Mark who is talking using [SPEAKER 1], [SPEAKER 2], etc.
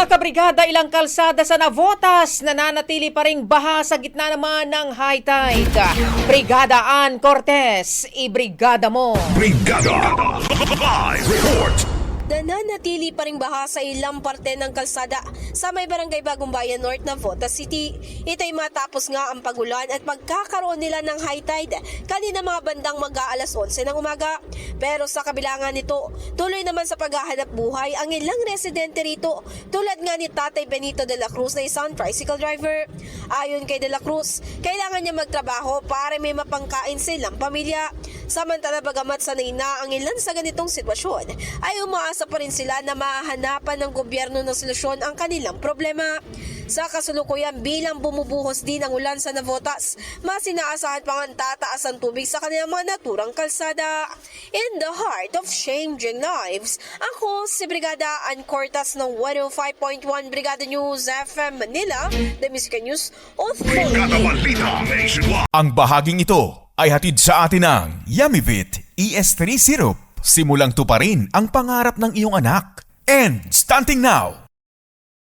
[SPEAKER 1] Mga kabrigada, ilang kalsada sa Navotas nananatili pa ring baha sa gitna naman ng high tide. Brigada Ann Cortez, ibrigada mo.
[SPEAKER 2] Brigada Live Report.
[SPEAKER 3] Nananatili pa ring baha sa ilang parte ng kalsada sa may barangay Bagong Bayan North, Navotas City. Ito'y matapos nga ang pagulan at pagkakaroon nila ng high tide kanina mga bandang mag-aalas 11 ng umaga. Pero sa kabila nga nito, tuloy naman sa paghahanap buhay ang ilang residente rito, tulad nga ni Tatay Benito de la Cruz na isang tricycle driver. Ayon kay de la Cruz, kailangan niya magtrabaho para may mapangkain silang pamilya. Samantala bagamat sanay na ang ilan sa ganitong sitwasyon, ay umaasa pa rin sila na mahanapan ng gobyerno ng solusyon ang kanilang problema. Sa kasulukuyan bilang bumubuhos din ang ulan sa Navotas, mas inaasahan pang ang tataas ang tubig sa kanilang mga naturang kalsada. In the heart of changing lives, ako si Brigada Ann Cortez ng 105.1 Brigada News FM Manila, The Music News Authority.
[SPEAKER 2] Brigada Balita Nationwide.
[SPEAKER 4] Ang bahaging ito ay hatid sa atin ng Yummy-Vit ES3 Syrup. Simulang tuparin ang pangarap ng iyong anak. And starting now,